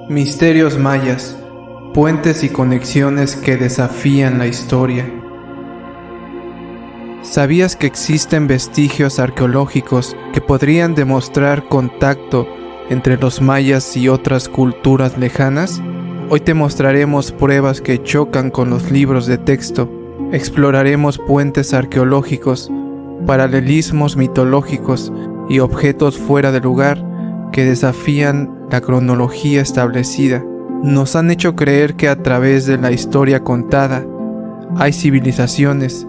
Misterios mayas, puentes y conexiones que desafían la historia. ¿Sabías que existen vestigios arqueológicos que podrían demostrar contacto entre los mayas y otras culturas lejanas? Hoy te mostraremos pruebas que chocan con los libros de texto, exploraremos puentes arqueológicos, paralelismos mitológicos y objetos fuera de lugar que desafían la cronología establecida. Nos han hecho creer que a través de la historia contada hay civilizaciones,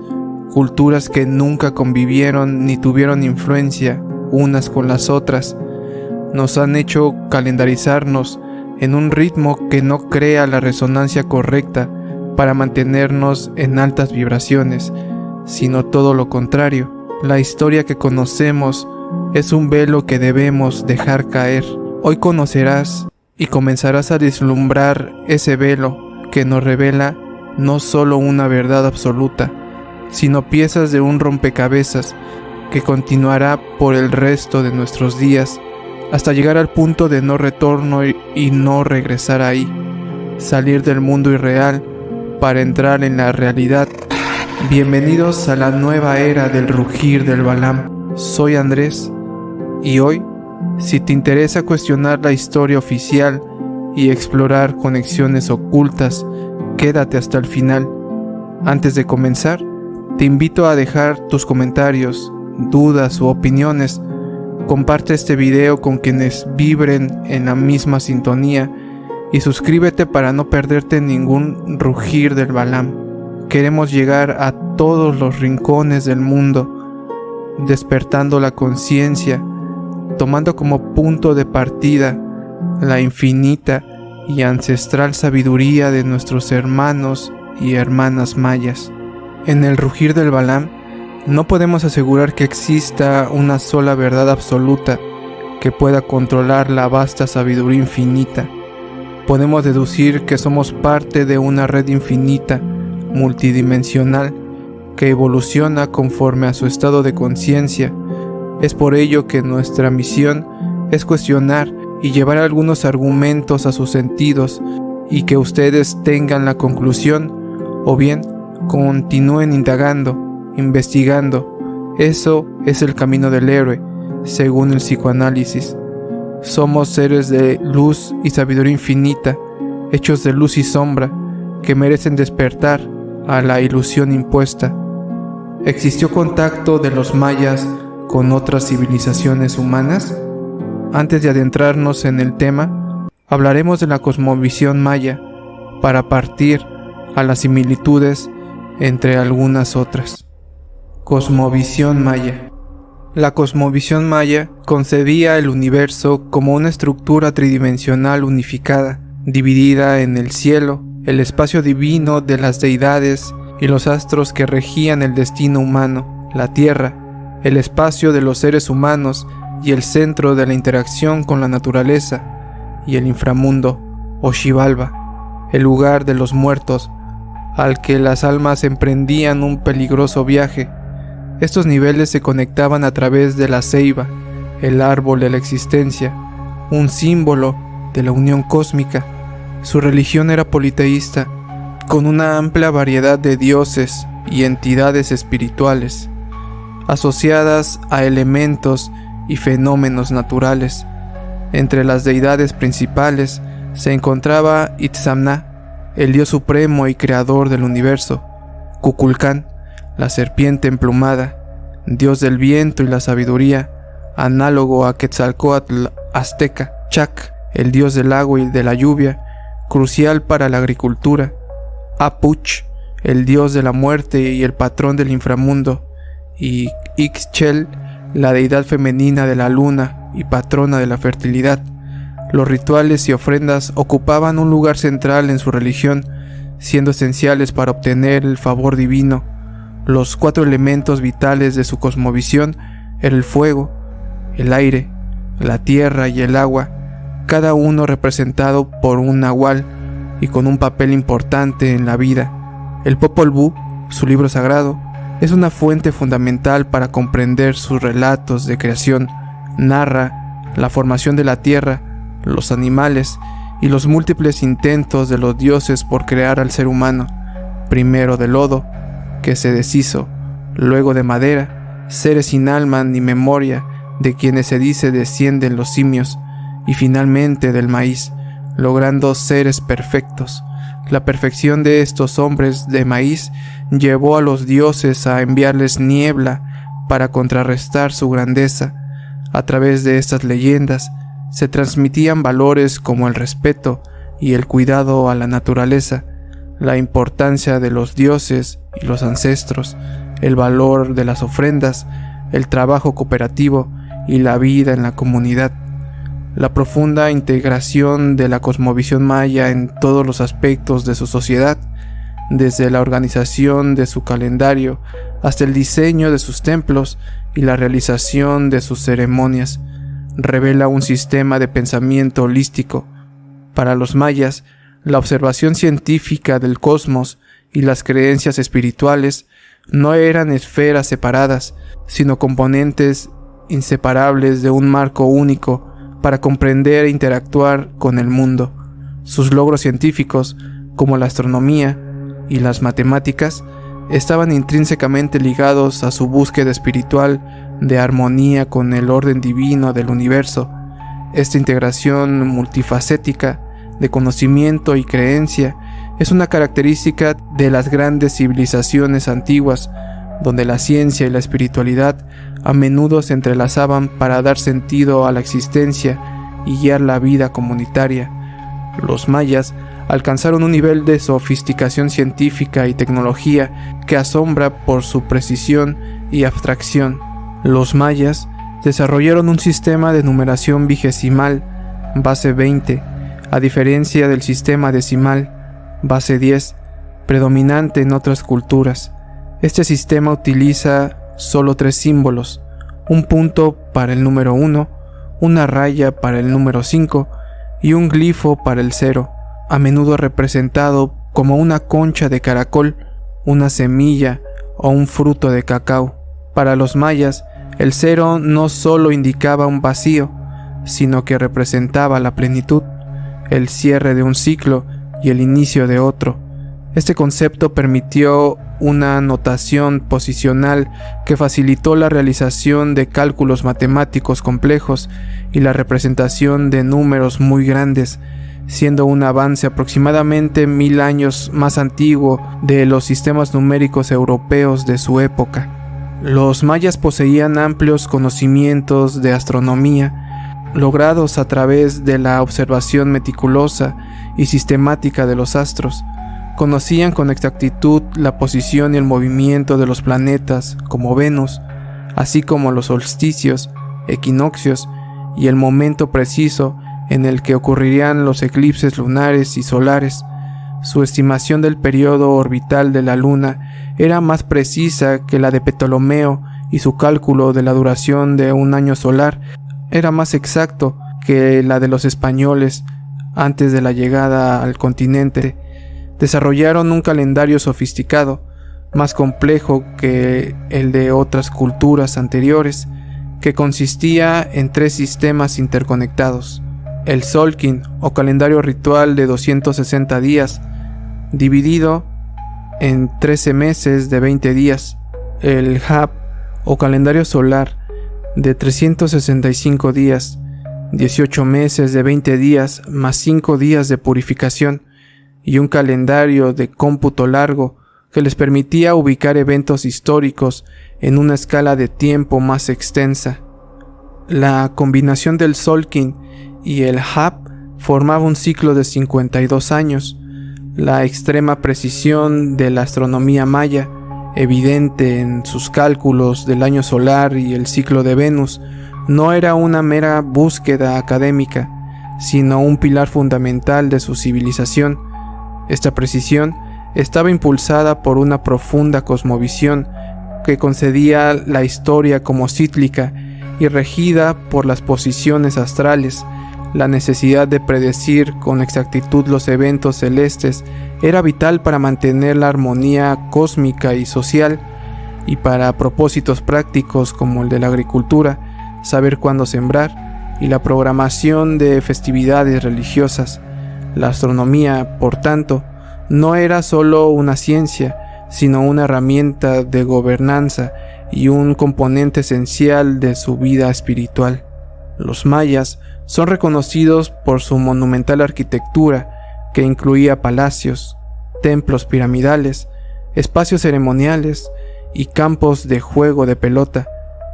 culturas que nunca convivieron ni tuvieron influencia unas con las otras. Nos han hecho calendarizarnos en un ritmo que no crea la resonancia correcta para mantenernos en altas vibraciones, sino todo lo contrario. La historia que conocemos es un velo que debemos dejar caer. Hoy conocerás y comenzarás a vislumbrar ese velo que nos revela no solo una verdad absoluta, sino piezas de un rompecabezas que continuará por el resto de nuestros días hasta llegar al punto de no retorno y no regresar ahí, salir del mundo irreal para entrar en la realidad. Bienvenidos a la nueva era del rugir del Balam. Soy Andrés y hoy, si te interesa cuestionar la historia oficial y explorar conexiones ocultas, quédate hasta el final. Antes de comenzar, te invito a dejar tus comentarios, dudas u opiniones. Comparte este video con quienes vibren en la misma sintonía y suscríbete para no perderte ningún rugir del Balam. Queremos llegar a todos los rincones del mundo, despertando la conciencia, tomando como punto de partida la infinita y ancestral sabiduría de nuestros hermanos y hermanas mayas. En el rugir del Balam no podemos asegurar que exista una sola verdad absoluta que pueda controlar la vasta sabiduría infinita. Podemos deducir que somos parte de una red infinita, multidimensional, que evoluciona conforme a su estado de conciencia. Es por ello que nuestra misión es cuestionar y llevar algunos argumentos a sus sentidos y que ustedes tengan la conclusión o bien continúen indagando, investigando. Eso es el camino del héroe, según el psicoanálisis. Somos seres de luz y sabiduría infinita, hechos de luz y sombra, que merecen despertar a la ilusión impuesta. ¿Existió contacto de los mayas con otras civilizaciones humanas? Antes de adentrarnos en el tema, hablaremos de la cosmovisión maya para partir a las similitudes entre algunas otras. Cosmovisión maya. La cosmovisión maya concebía el universo como una estructura tridimensional unificada, dividida en el cielo, el espacio divino de las deidades y los astros que regían el destino humano, la tierra, el espacio de los seres humanos y el centro de la interacción con la naturaleza, y el inframundo, o Xibalba, el lugar de los muertos, al que las almas emprendían un peligroso viaje. Estos niveles se conectaban a través de la ceiba, el árbol de la existencia, un símbolo de la unión cósmica. Su religión era politeísta, con una amplia variedad de dioses y entidades espirituales, asociadas a elementos y fenómenos naturales. Entre las deidades principales se encontraba Itzamna, el dios supremo y creador del universo; Kukulcán, la serpiente emplumada, dios del viento y la sabiduría, análogo a Quetzalcóatl azteca; Chac, el dios del agua y de la lluvia, crucial para la agricultura; Apuch, el dios de la muerte y el patrón del inframundo; y Ixchel, la deidad femenina de la luna y patrona de la fertilidad. Los rituales y ofrendas ocupaban un lugar central en su religión, siendo esenciales para obtener el favor divino. Los 4 elementos vitales de su cosmovisión eran el fuego, el aire, la tierra y el agua, cada uno representado por un nahual y con un papel importante en la vida. El Popol Vuh, su libro sagrado, es una fuente fundamental para comprender sus relatos de creación. Narra la formación de la tierra, los animales y los múltiples intentos de los dioses por crear al ser humano, primero de lodo, que se deshizo, luego de madera, seres sin alma ni memoria, de quienes se dice descienden los simios, y finalmente del maíz, logrando seres perfectos. La perfección de estos hombres de maíz llevó a los dioses a enviarles niebla para contrarrestar su grandeza. A través de estas leyendas se transmitían valores como el respeto y el cuidado a la naturaleza, la importancia de los dioses y los ancestros, el valor de las ofrendas, el trabajo cooperativo y la vida en la comunidad. La profunda integración de la cosmovisión maya en todos los aspectos de su sociedad, desde la organización de su calendario hasta el diseño de sus templos y la realización de sus ceremonias, revela un sistema de pensamiento holístico. Para los mayas, la observación científica del cosmos y las creencias espirituales no eran esferas separadas, sino componentes inseparables de un marco único para comprender e interactuar con el mundo. Sus logros científicos, como la astronomía y las matemáticas, estaban intrínsecamente ligados a su búsqueda espiritual de armonía con el orden divino del universo. Esta integración multifacética de conocimiento y creencia es una característica de las grandes civilizaciones antiguas, donde la ciencia y la espiritualidad a menudo se entrelazaban para dar sentido a la existencia y guiar la vida comunitaria. Los mayas alcanzaron un nivel de sofisticación científica y tecnología que asombra por su precisión y abstracción. Los mayas desarrollaron un sistema de numeración vigesimal, base 20, a diferencia del sistema decimal, base 10, predominante en otras culturas. Este sistema utiliza solo 3 símbolos, un punto para el número 1, una raya para el número 5 y un glifo para el 0, a menudo representado como una concha de caracol, una semilla o un fruto de cacao. Para los mayas, el 0 no solo indicaba un vacío, sino que representaba la plenitud, el cierre de un ciclo y el inicio de otro. Este concepto permitió una notación posicional que facilitó la realización de cálculos matemáticos complejos y la representación de números muy grandes, siendo un avance aproximadamente 1000 años más antiguo de los sistemas numéricos europeos de su época. Los mayas poseían amplios conocimientos de astronomía, logrados a través de la observación meticulosa y sistemática de los astros. Conocían con exactitud la posición y el movimiento de los planetas, como Venus, así como los solsticios, equinoccios y el momento preciso en el que ocurrirían los eclipses lunares y solares. Su estimación del periodo orbital de la Luna era más precisa que la de Ptolomeo y su cálculo de la duración de un año solar era más exacto que la de los españoles antes de la llegada al continente. Desarrollaron un calendario sofisticado, más complejo que el de otras culturas anteriores, que consistía en 3 sistemas interconectados: el Tzolk'in o calendario ritual de 260 días, dividido en 13 meses de 20 días, el Hab o calendario solar de 365 días, 18 meses de 20 días más 5 días de purificación, y un calendario de cómputo largo que les permitía ubicar eventos históricos en una escala de tiempo más extensa. La combinación del Tzolk'in y el Hab formaba un ciclo de 52 años. La extrema precisión de la astronomía maya, evidente en sus cálculos del año solar y el ciclo de Venus, no era una mera búsqueda académica, sino un pilar fundamental de su civilización. Esta precisión estaba impulsada por una profunda cosmovisión que concedía la historia como cíclica y regida por las posiciones astrales. La necesidad de predecir con exactitud los eventos celestes era vital para mantener la armonía cósmica y social, y para propósitos prácticos como el de la agricultura, saber cuándo sembrar, y la programación de festividades religiosas. La astronomía, por tanto, no era solo una ciencia, sino una herramienta de gobernanza y un componente esencial de su vida espiritual. Los mayas son reconocidos por su monumental arquitectura, que incluía palacios, templos piramidales, espacios ceremoniales y campos de juego de pelota.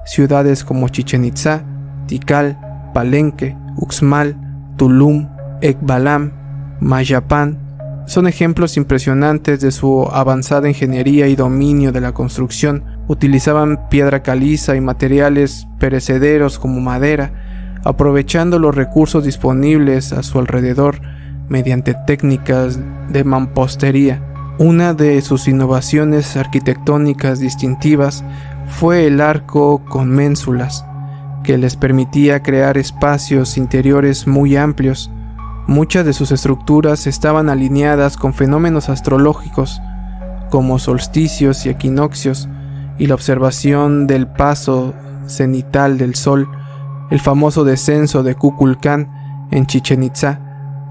Ciudades como Chichén Itzá, Tikal, Palenque, Uxmal, Tulum, Ekbalam, Mayapán son ejemplos impresionantes de su avanzada ingeniería y dominio de la construcción. Utilizaban piedra caliza y materiales perecederos como madera, aprovechando los recursos disponibles a su alrededor mediante técnicas de mampostería. Una de sus innovaciones arquitectónicas distintivas fue el arco con ménsulas, que les permitía crear espacios interiores muy amplios. Muchas de sus estructuras estaban alineadas con fenómenos astrológicos, como solsticios y equinoccios, y la observación del paso cenital del sol, el famoso descenso de Kukulcán en Chichén Itzá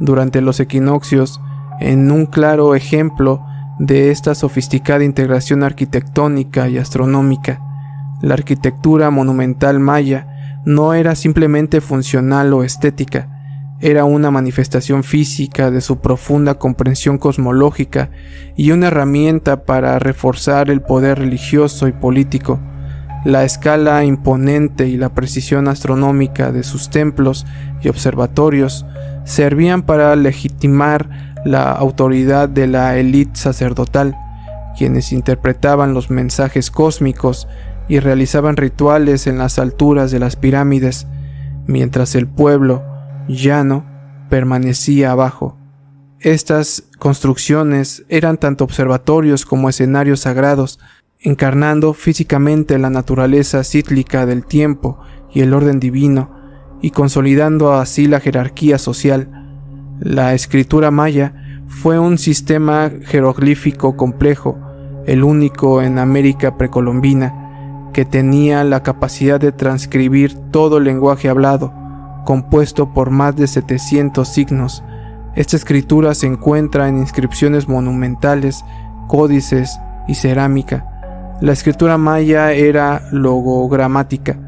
durante los equinoccios, en un claro ejemplo de esta sofisticada integración arquitectónica y astronómica. La arquitectura monumental maya no era simplemente funcional o estética, era una manifestación física de su profunda comprensión cosmológica y una herramienta para reforzar el poder religioso y político. La escala imponente y la precisión astronómica de sus templos y observatorios servían para legitimar la autoridad de la élite sacerdotal, quienes interpretaban los mensajes cósmicos y realizaban rituales en las alturas de las pirámides, mientras el pueblo llano permanecía abajo. Estas construcciones eran tanto observatorios como escenarios sagrados, encarnando físicamente la naturaleza cíclica del tiempo y el orden divino, y consolidando así la jerarquía social. La escritura maya fue un sistema jeroglífico complejo, el único en América precolombina, que tenía la capacidad de transcribir todo el lenguaje hablado, compuesto por más de 700 signos. Esta escritura se encuentra en inscripciones monumentales, códices y cerámica. La escritura maya era logogramática,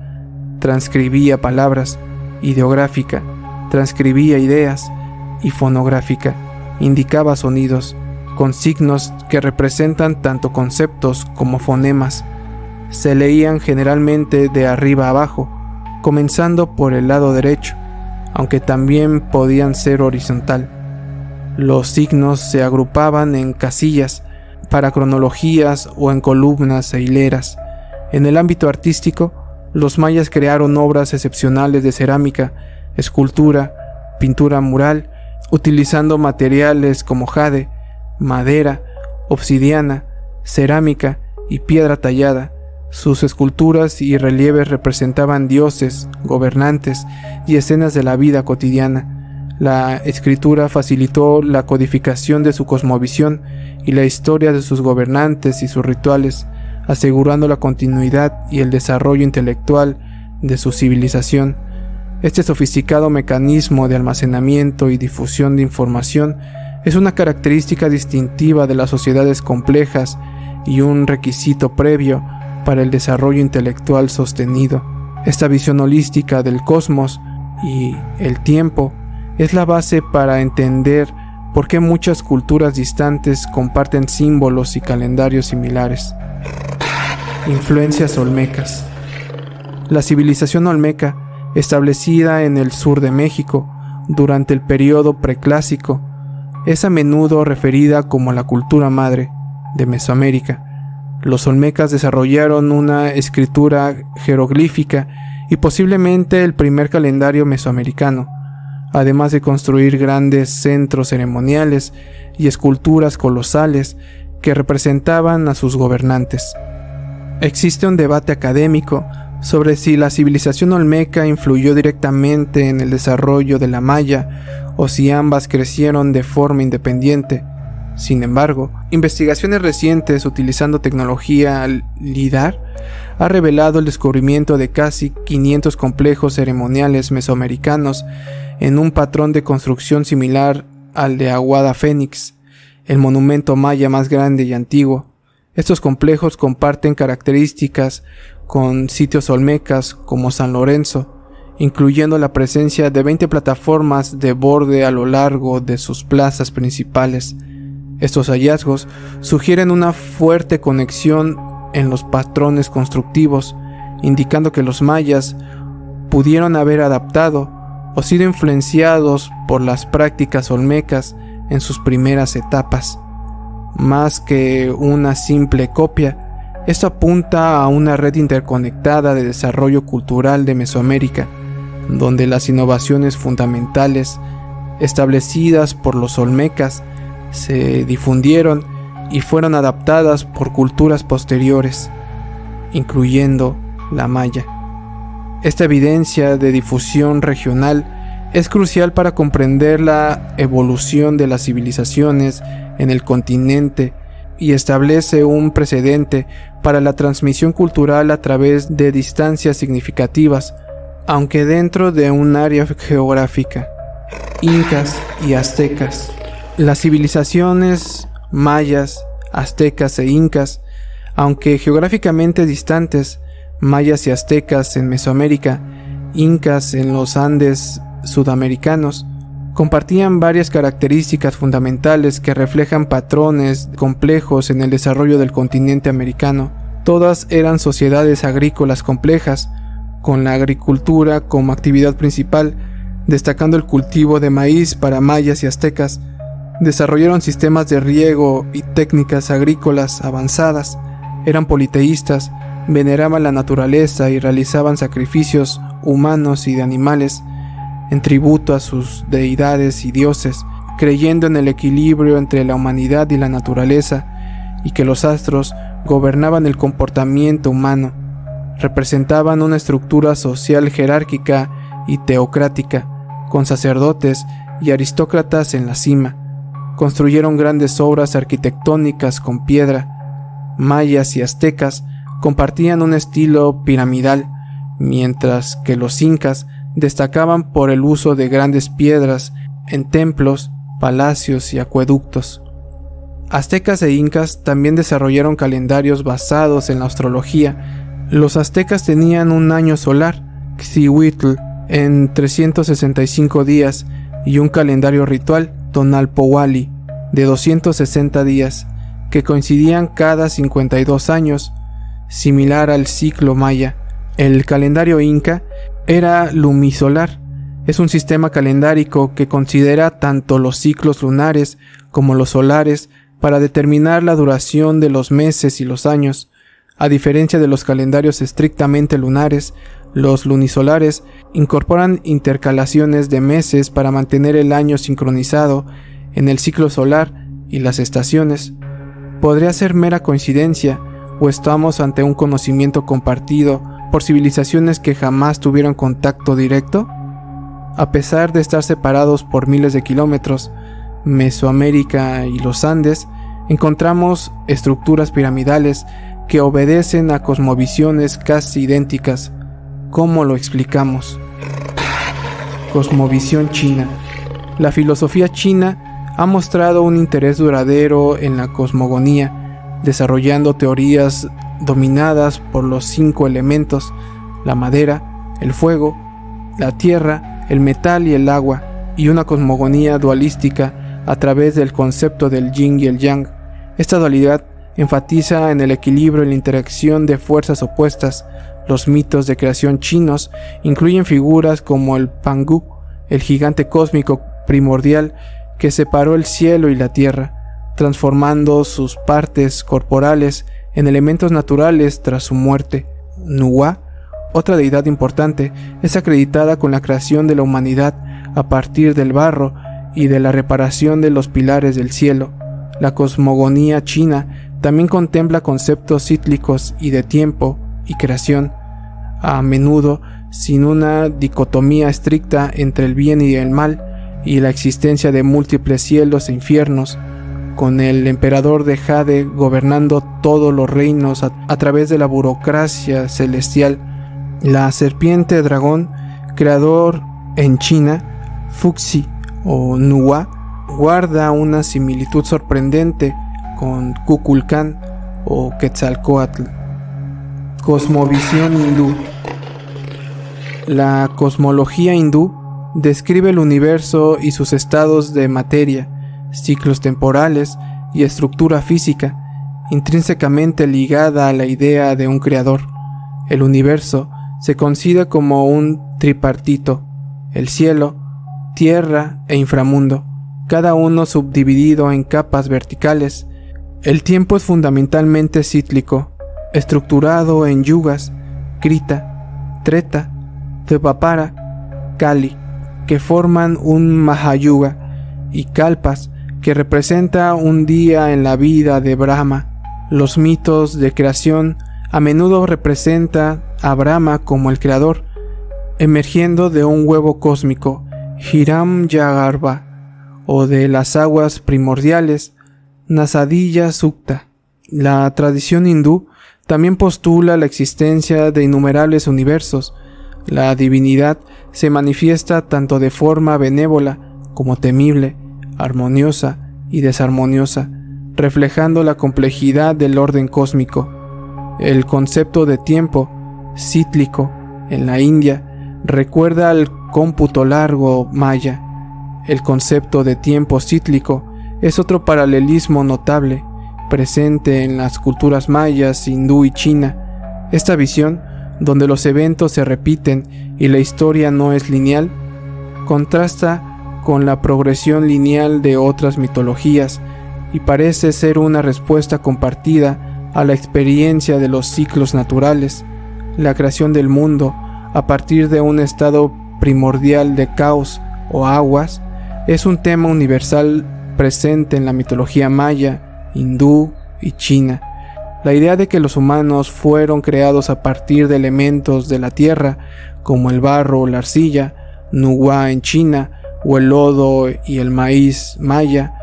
transcribía palabras, ideográfica, transcribía ideas, y fonográfica, indicaba sonidos, con signos que representan tanto conceptos como fonemas. Se leían generalmente de arriba a abajo, comenzando por el lado derecho, aunque también podían ser horizontal. Los signos se agrupaban en casillas, para cronologías o en columnas e hileras. En el ámbito artístico, los mayas crearon obras excepcionales de cerámica, escultura, pintura mural, utilizando materiales como jade, madera, obsidiana, cerámica y piedra tallada. Sus esculturas y relieves representaban dioses, gobernantes y escenas de la vida cotidiana. La escritura facilitó la codificación de su cosmovisión y la historia de sus gobernantes y sus rituales, asegurando la continuidad y el desarrollo intelectual de su civilización. Este sofisticado mecanismo de almacenamiento y difusión de información es una característica distintiva de las sociedades complejas y un requisito previo para el desarrollo intelectual sostenido. Esta visión holística del cosmos y el tiempo es la base para entender por qué muchas culturas distantes comparten símbolos y calendarios similares. Influencias olmecas. La civilización olmeca, establecida en el sur de México durante el período preclásico, es a menudo referida como la cultura madre de Mesoamérica. Los olmecas desarrollaron una escritura jeroglífica y posiblemente el primer calendario mesoamericano, además de construir grandes centros ceremoniales y esculturas colosales que representaban a sus gobernantes. Existe un debate académico sobre si la civilización olmeca influyó directamente en el desarrollo de la maya o si ambas crecieron de forma independiente. Sin embargo, investigaciones recientes utilizando tecnología LIDAR ha revelado el descubrimiento de casi 500 complejos ceremoniales mesoamericanos en un patrón de construcción similar al de Aguada Fénix, el monumento maya más grande y antiguo. Estos complejos comparten características con sitios olmecas como San Lorenzo, incluyendo la presencia de 20 plataformas de borde a lo largo de sus plazas principales. Estos hallazgos sugieren una fuerte conexión en los patrones constructivos, indicando que los mayas pudieron haber adaptado o sido influenciados por las prácticas olmecas en sus primeras etapas. Más que una simple copia, esto apunta a una red interconectada de desarrollo cultural de Mesoamérica, donde las innovaciones fundamentales establecidas por los olmecas se difundieron y fueron adaptadas por culturas posteriores, incluyendo la maya. Esta evidencia de difusión regional es crucial para comprender la evolución de las civilizaciones en el continente y establece un precedente para la transmisión cultural a través de distancias significativas, aunque dentro de un área geográfica. Incas y aztecas. Las civilizaciones mayas, aztecas e incas, aunque geográficamente distantes, mayas y aztecas en Mesoamérica, incas en los Andes sudamericanos, compartían varias características fundamentales que reflejan patrones complejos en el desarrollo del continente americano. Todas eran sociedades agrícolas complejas, con la agricultura como actividad principal, destacando el cultivo de maíz para mayas y aztecas. Desarrollaron sistemas de riego y técnicas agrícolas avanzadas, eran politeístas, veneraban la naturaleza y realizaban sacrificios humanos y de animales en tributo a sus deidades y dioses, creyendo en el equilibrio entre la humanidad y la naturaleza y que los astros gobernaban el comportamiento humano. Representaban una estructura social jerárquica y teocrática, con sacerdotes y aristócratas en la cima. Construyeron grandes obras arquitectónicas con piedra. Mayas y aztecas compartían un estilo piramidal, mientras que los incas destacaban por el uso de grandes piedras en templos, palacios y acueductos. Aztecas e incas también desarrollaron calendarios basados en la astrología. Los aztecas tenían un año solar, Xcihuitl, en 365 días y un calendario ritual, Tonalpohualli, de 260 días, que coincidían cada 52 años, similar al ciclo maya. El calendario inca era lunisolar. Es un sistema calendárico que considera tanto los ciclos lunares como los solares para determinar la duración de los meses y los años. A diferencia de los calendarios estrictamente lunares, los lunisolares incorporan intercalaciones de meses para mantener el año sincronizado en el ciclo solar y las estaciones. Podría ser mera coincidencia, o estamos ante un conocimiento compartido por civilizaciones que jamás tuvieron contacto directo. A pesar de estar separados por miles de kilómetros, Mesoamérica y los Andes, encontramos estructuras piramidales que obedecen a cosmovisiones casi idénticas. ¿Cómo lo explicamos? Cosmovisión china. La filosofía china ha mostrado un interés duradero en la cosmogonía, desarrollando teorías dominadas por los 5 elementos: la madera, el fuego, la tierra, el metal y el agua, y una cosmogonía dualística a través del concepto del yin y el yang. Esta dualidad enfatiza en el equilibrio y la interacción de fuerzas opuestas. Los mitos de creación chinos incluyen figuras como el Pangu, el gigante cósmico primordial que separó el cielo y la tierra, transformando sus partes corporales en elementos naturales tras su muerte. Nuwa, otra deidad importante, es acreditada con la creación de la humanidad a partir del barro y de la reparación de los pilares del cielo. La cosmogonía china también contempla conceptos cíclicos y de tiempo y creación, a menudo sin una dicotomía estricta entre el bien y el mal, y la existencia de múltiples cielos e infiernos, con el emperador de Jade gobernando todos los reinos a través de la burocracia celestial. La serpiente dragón, creador en China, Fuxi o Nuwa, guarda una similitud sorprendente con Kukulcán o Quetzalcóatl. Cosmovisión hindú. La cosmología hindú describe el universo y sus estados de materia, ciclos temporales y estructura física, intrínsecamente ligada a la idea de un creador. El universo se concibe como un tripartito: el cielo, tierra e inframundo, cada uno subdividido en capas verticales. El tiempo es fundamentalmente cíclico, estructurado en yugas, krita, treta, dvapara, kali, que forman un mahayuga, y kalpas, que representa un día en la vida de Brahma. Los mitos de creación a menudo representan a Brahma como el creador, emergiendo de un huevo cósmico, Hiranyagarbha, o de las aguas primordiales, Nasadilla Sukta. La tradición hindú también postula la existencia de innumerables universos. La divinidad se manifiesta tanto de forma benévola como temible, armoniosa y desarmoniosa, reflejando la complejidad del orden cósmico. El concepto de tiempo cíclico en la India recuerda al cómputo largo maya. El concepto de tiempo cíclico es otro paralelismo notable, presente en las culturas mayas, hindú y china. Esta visión, donde los eventos se repiten y la historia no es lineal, contrasta con la progresión lineal de otras mitologías y parece ser una respuesta compartida a la experiencia de los ciclos naturales. La creación del mundo a partir de un estado primordial de caos o aguas es un tema universal presente en la mitología maya, hindú y china. La idea de que los humanos fueron creados a partir de elementos de la tierra, como el barro o la arcilla, Nuwa en China, o el lodo y el maíz maya,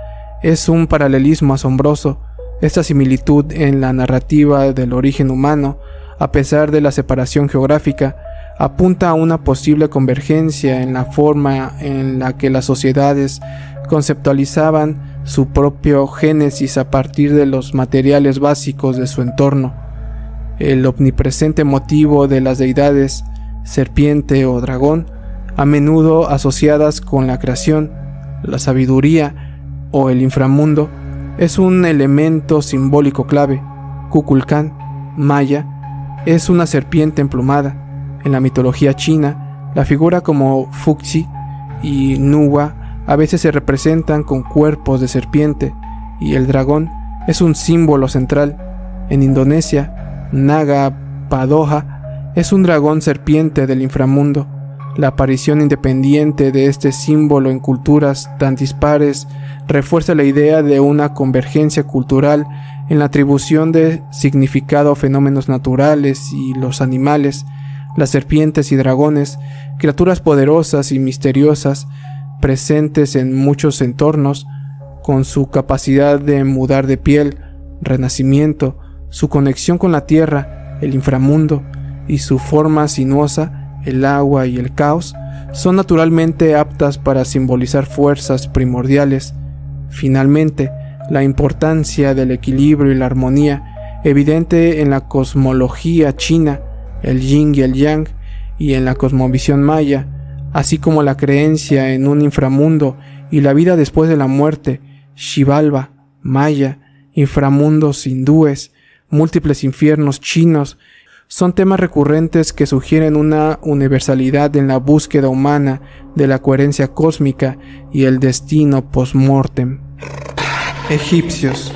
es un paralelismo asombroso. Esta similitud en la narrativa del origen humano, a pesar de la separación geográfica, apunta a una posible convergencia en la forma en la que las sociedades conceptualizaban su propio génesis a partir de los materiales básicos de su entorno. El omnipresente motivo de las deidades, serpiente o dragón, a menudo asociadas con la creación, la sabiduría o el inframundo, es un elemento simbólico clave. Kukulcán, maya, es una serpiente emplumada. En la mitología china, la figura como Fuxi y Nuwa a veces se representan con cuerpos de serpiente, y el dragón es un símbolo central. En Indonesia, Naga Padoha es un dragón serpiente del inframundo. La aparición independiente de este símbolo en culturas tan dispares refuerza la idea de una convergencia cultural en la atribución de significado a fenómenos naturales y los animales. Las serpientes y dragones, criaturas poderosas y misteriosas, presentes en muchos entornos, con su capacidad de mudar de piel, renacimiento, su conexión con la tierra, el inframundo, y su forma sinuosa, el agua y el caos, son naturalmente aptas para simbolizar fuerzas primordiales. Finalmente, la importancia del equilibrio y la armonía, evidente en la cosmología china, el yin y el yang, y en la cosmovisión maya, así como la creencia en un inframundo y la vida después de la muerte, Xibalba, maya, inframundos hindúes, múltiples infiernos chinos, son temas recurrentes que sugieren una universalidad en la búsqueda humana de la coherencia cósmica y el destino post-mortem. Egipcios.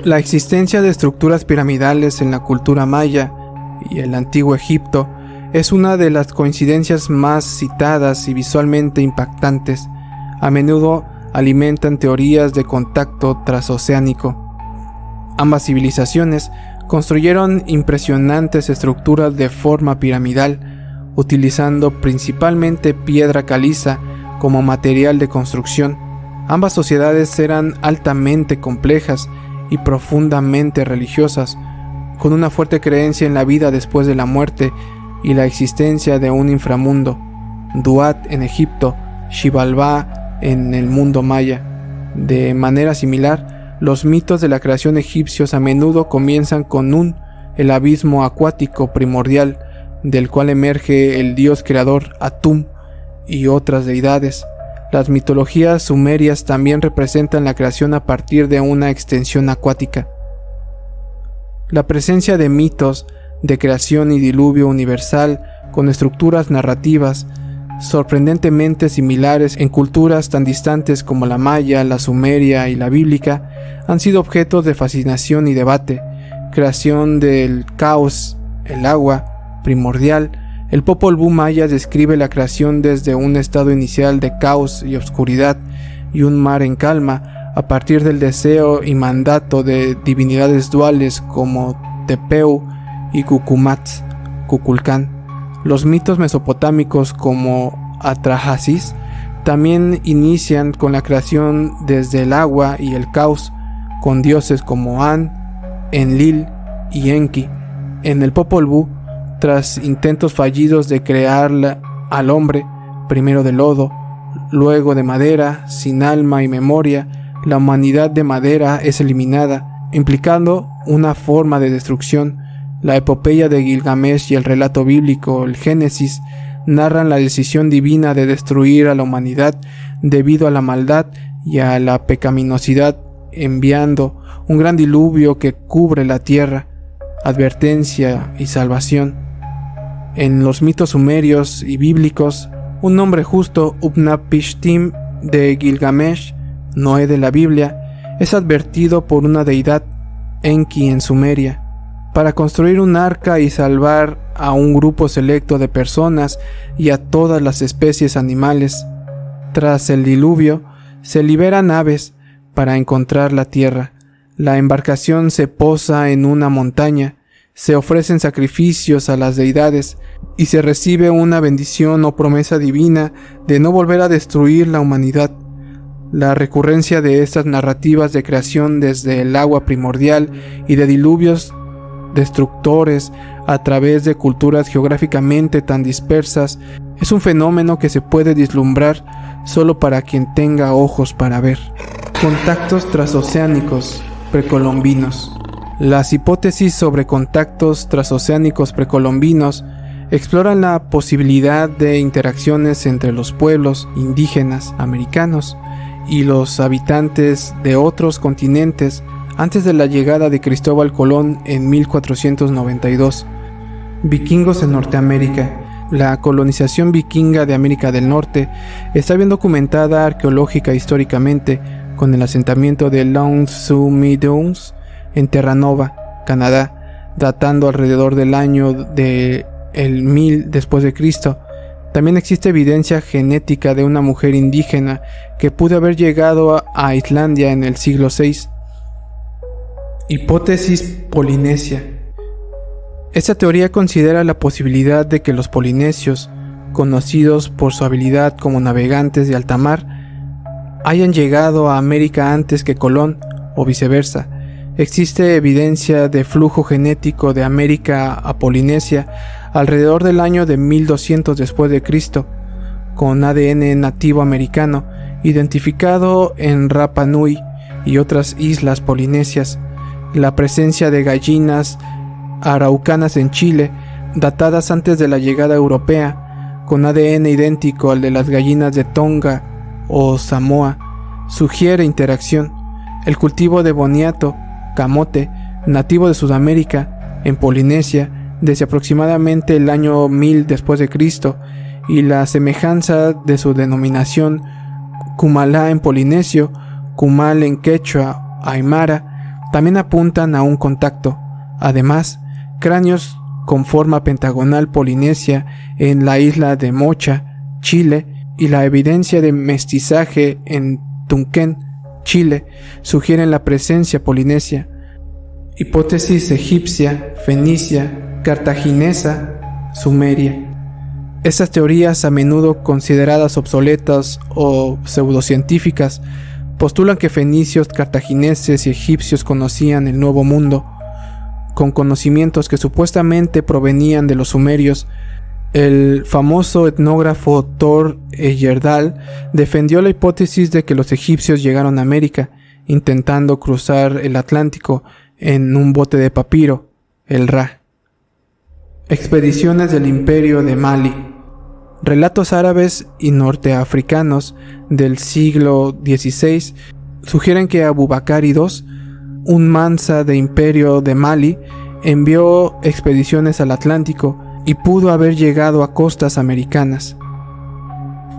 La existencia de estructuras piramidales en la cultura maya y el antiguo Egipto es una de las coincidencias más citadas y visualmente impactantes. A menudo alimentan teorías de contacto transoceánico. Ambas civilizaciones construyeron impresionantes estructuras de forma piramidal, utilizando principalmente piedra caliza como material de construcción. Ambas sociedades eran altamente complejas y profundamente religiosas, con una fuerte creencia en la vida después de la muerte y la existencia de un inframundo. Duat en Egipto, Xibalbá en el mundo maya. De manera similar, los mitos de la creación egipcios a menudo comienzan con el abismo acuático primordial, del cual emerge el dios creador Atum y otras deidades. Las mitologías sumerias también representan la creación a partir de una extensión acuática. La presencia de mitos de creación y diluvio universal con estructuras narrativas sorprendentemente similares en culturas tan distantes como la maya, la sumeria y la bíblica han sido objetos de fascinación y debate. Creación del caos, el agua primordial. El Popol Vuh maya describe la creación desde un estado inicial de caos y oscuridad y un mar en calma, a partir del deseo y mandato de divinidades duales como Tepeu y Cucumatz, Cuculcán. Los mitos mesopotámicos como Atrahasis también inician con la creación desde el agua y el caos, con dioses como An, Enlil y Enki. En el Popol Vuh, tras intentos fallidos de crear al hombre, primero de lodo, luego de madera, sin alma y memoria, la humanidad de madera es eliminada, implicando una forma de destrucción. La epopeya de Gilgamesh y el relato bíblico, el Génesis, narran la decisión divina de destruir a la humanidad debido a la maldad y a la pecaminosidad, enviando un gran diluvio que cubre la tierra, advertencia y salvación. En los mitos sumerios y bíblicos, un hombre justo, Utnapishtim de Gilgamesh, Noé de la Biblia, es advertido por una deidad, Enki en Sumeria, para construir un arca y salvar a un grupo selecto de personas y a todas las especies animales. Tras el diluvio, se liberan aves para encontrar la tierra. La embarcación se posa en una montaña, se ofrecen sacrificios a las deidades y se recibe una bendición o promesa divina de no volver a destruir la humanidad. La recurrencia de estas narrativas de creación desde el agua primordial y de diluvios destructores a través de culturas geográficamente tan dispersas es un fenómeno que se puede vislumbrar solo para quien tenga ojos para ver. Contactos transoceánicos precolombinos. Las hipótesis sobre contactos transoceánicos precolombinos exploran la posibilidad de interacciones entre los pueblos indígenas americanos y los habitantes de otros continentes antes de la llegada de Cristóbal Colón en 1492. Vikingos en Norteamérica. La colonización vikinga de América del Norte está bien documentada arqueológica e históricamente con el asentamiento de Long Sault Meadows en Terra Nova, Canadá, datando alrededor del año de el 1000 después de Cristo. También existe evidencia genética de una mujer indígena que pudo haber llegado a Islandia en el siglo VI. Hipótesis polinesia. Esta teoría considera la posibilidad de que los polinesios, conocidos por su habilidad como navegantes de alta mar, hayan llegado a América antes que Colón, o viceversa. Existe evidencia de flujo genético de América a Polinesia alrededor del año de 1200 después de Cristo, con ADN nativo americano identificado en Rapa Nui y otras islas polinesias. La presencia de gallinas araucanas en Chile, datadas antes de la llegada europea, con ADN idéntico al de las gallinas de Tonga o Samoa, sugiere interacción. El cultivo de boniato, camote, nativo de Sudamérica, en Polinesia, desde aproximadamente el año 1000 después de Cristo, y la semejanza de su denominación, Kumalá en polinesio, Kumal en quechua, aymara, también apuntan a un contacto. Además, cráneos con forma pentagonal polinesia en la isla de Mocha, Chile, y la evidencia de mestizaje en Tunquén, Chile, sugieren la presencia polinesia. Hipótesis egipcia, fenicia, cartaginesa, sumeria. Estas teorías, a menudo consideradas obsoletas o pseudocientíficas, postulan que fenicios, cartagineses y egipcios conocían el Nuevo Mundo, con conocimientos que supuestamente provenían de los sumerios. El famoso etnógrafo Thor Heyerdahl defendió la hipótesis de que los egipcios llegaron a América intentando cruzar el Atlántico en un bote de papiro, el Ra. Expediciones del Imperio de Mali. Relatos árabes y norteafricanos del siglo XVI sugieren que Abubakar II, un mansa de Imperio de Mali, envió expediciones al Atlántico y pudo haber llegado a costas americanas.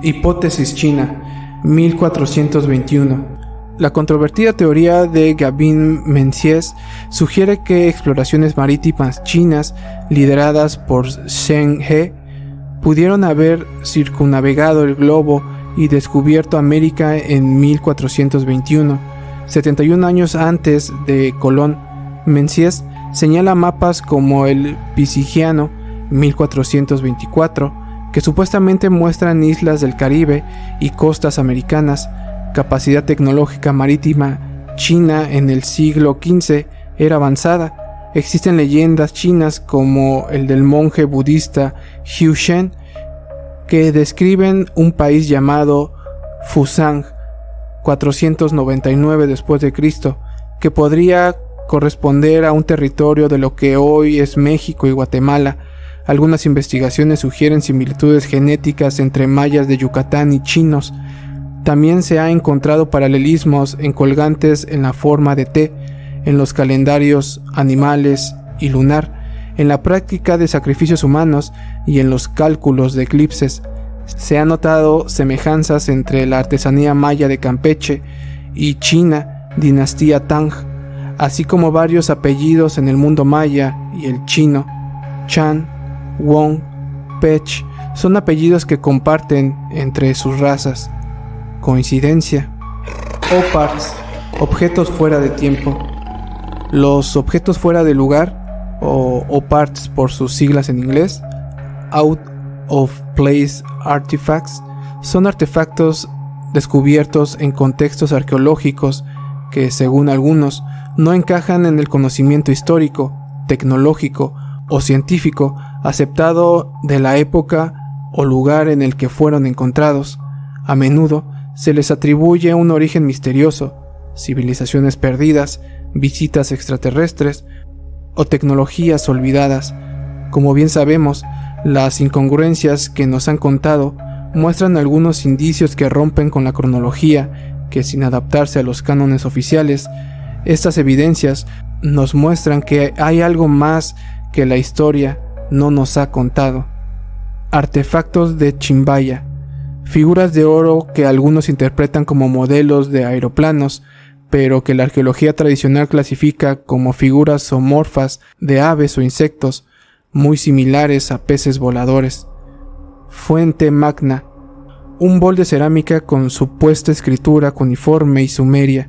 Hipótesis china, 1421. La controvertida teoría de Gavin Menzies sugiere que exploraciones marítimas chinas lideradas por Zheng He pudieron haber circunnavegado el globo y descubierto América en 1421, 71 años antes de Colón. Menzies señala mapas como el Pisigiano, 1424, que supuestamente muestran islas del Caribe y costas americanas. Capacidad tecnológica marítima china en el siglo XV era avanzada. Existen leyendas chinas como el del monje budista Hu Shen, que describen un país llamado Fusang, 499 después de Cristo, que podría corresponder a un territorio de lo que hoy es México y Guatemala. Algunas investigaciones sugieren similitudes genéticas entre mayas de Yucatán y chinos. También se ha encontrado paralelismos en colgantes en la forma de T, en los calendarios animales y lunar, en la práctica de sacrificios humanos y en los cálculos de eclipses. Se han notado semejanzas entre la artesanía maya de Campeche y China, dinastía Tang, así como varios apellidos en el mundo maya y el chino. Chan, Wong, Pech son apellidos que comparten entre sus razas. Coincidencia. OPARTs, objetos fuera de tiempo. Los objetos fuera de lugar, o OPARTs por sus siglas en inglés, Out of Place Artifacts, son artefactos descubiertos en contextos arqueológicos que, según algunos, no encajan en el conocimiento histórico, tecnológico o científico aceptado de la época o lugar en el que fueron encontrados. A menudo se les atribuye un origen misterioso, civilizaciones perdidas, visitas extraterrestres o tecnologías olvidadas. Como bien sabemos, las incongruencias que nos han contado muestran algunos indicios que rompen con la cronología, que sin adaptarse a los cánones oficiales, estas evidencias nos muestran que hay algo más que la historia no nos ha contado. Artefactos de Chimbaya. Figuras de oro que algunos interpretan como modelos de aeroplanos, pero que la arqueología tradicional clasifica como figuras zoomorfas de aves o insectos, muy similares a peces voladores. Fuente Magna. Un bol de cerámica con supuesta escritura cuneiforme y sumeria.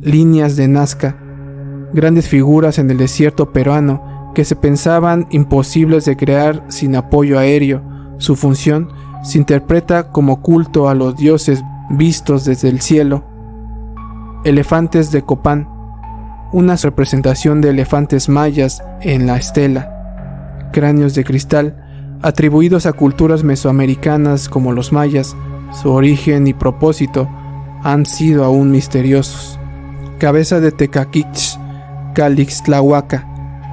Líneas de Nazca. Grandes figuras en el desierto peruano que se pensaban imposibles de crear sin apoyo aéreo. Su función se interpreta como culto a los dioses vistos desde el cielo. Elefantes de Copán. Una representación de elefantes mayas en la estela. Cráneos de cristal, atribuidos a culturas mesoamericanas como los mayas. Su origen y propósito han sido aún misteriosos. Cabeza de Tecaquich, Calixtlahuaca.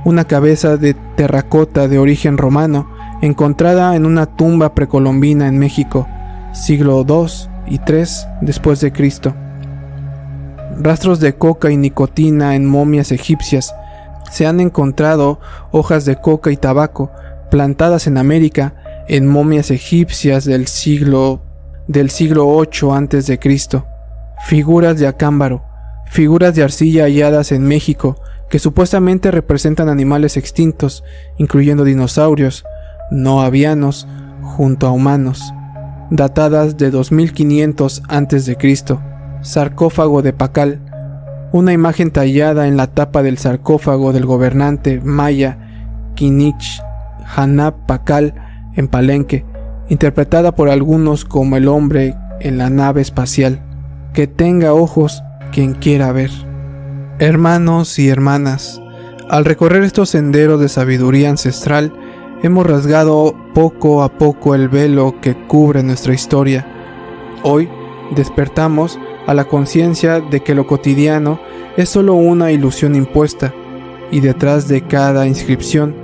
Una cabeza de terracota de origen romano encontrada en una tumba precolombina en México, siglo II y III después de Cristo. Rastros de coca y nicotina en momias egipcias. Se han encontrado hojas de coca y tabaco plantadas en América en momias egipcias del siglo VIII antes de Cristo. Figuras de acámbaro, figuras de arcilla halladas en México que supuestamente representan animales extintos, incluyendo dinosaurios no avianos junto a humanos, datadas de 2500 a.C. Sarcófago de Pacal, una imagen tallada en la tapa del sarcófago del gobernante maya Kinich Hanap Pacal en Palenque, interpretada por algunos como el hombre en la nave espacial. Que tenga ojos quien quiera ver. Hermanos y hermanas, al recorrer estos senderos de sabiduría ancestral, Hemos rasgado poco a poco el velo que cubre nuestra historia. Hoy despertamos a la conciencia de que lo cotidiano es solo una ilusión impuesta, y detrás de cada inscripción,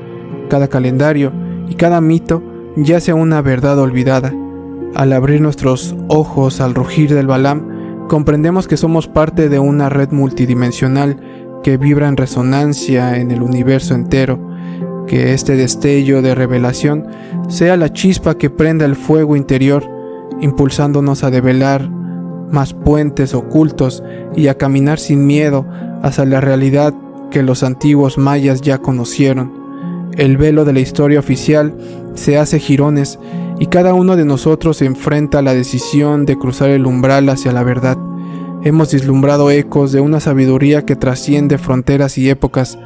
cada calendario y cada mito yace una verdad olvidada. Al abrir nuestros ojos al rugir del Balam, comprendemos que somos parte de una red multidimensional que vibra en resonancia en el universo entero. Que este destello de revelación sea la chispa que prenda el fuego interior, impulsándonos a develar más puentes ocultos y a caminar sin miedo hacia la realidad que los antiguos mayas ya conocieron. El velo de la historia oficial se hace jirones y cada uno de nosotros se enfrenta a la decisión de cruzar el umbral hacia la verdad. Hemos vislumbrado ecos de una sabiduría que trasciende fronteras y épocas,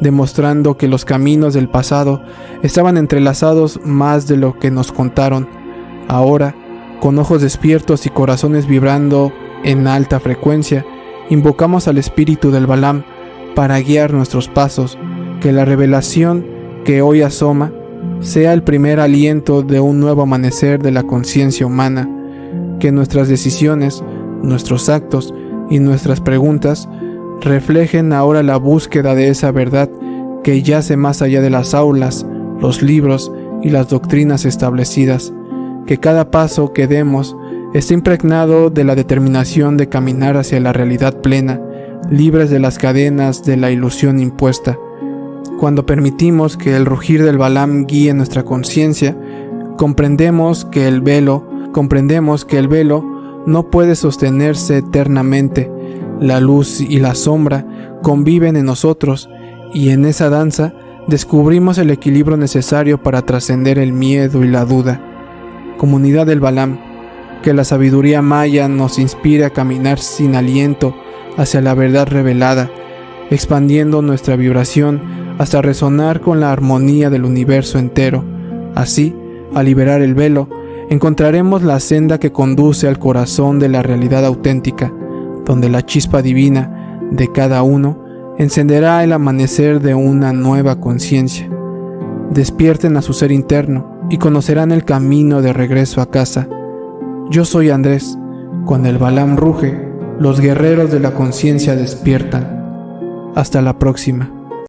demostrando que los caminos del pasado estaban entrelazados más de lo que nos contaron. Ahora, con ojos despiertos y corazones vibrando en alta frecuencia, invocamos al espíritu del Balam para guiar nuestros pasos, que la revelación que hoy asoma sea el primer aliento de un nuevo amanecer de la conciencia humana, que nuestras decisiones, nuestros actos y nuestras preguntas reflejen ahora la búsqueda de esa verdad que yace más allá de las aulas, los libros y las doctrinas establecidas, que cada paso que demos esté impregnado de la determinación de caminar hacia la realidad plena, libres de las cadenas de la ilusión impuesta. Cuando permitimos que el rugir del Balam guíe nuestra conciencia, comprendemos que el velo no puede sostenerse eternamente. La luz y la sombra conviven en nosotros, y en esa danza descubrimos el equilibrio necesario para trascender el miedo y la duda. Comunidad del Balam, que la sabiduría maya nos inspire a caminar sin aliento hacia la verdad revelada, expandiendo nuestra vibración hasta resonar con la armonía del universo entero. Así, al liberar el velo, encontraremos la senda que conduce al corazón de la realidad auténtica, donde la chispa divina de cada uno encenderá el amanecer de una nueva conciencia. Despierten a su ser interno y conocerán el camino de regreso a casa. Yo soy Andrés. Cuando el Balam ruge, los guerreros de la conciencia despiertan. Hasta la próxima.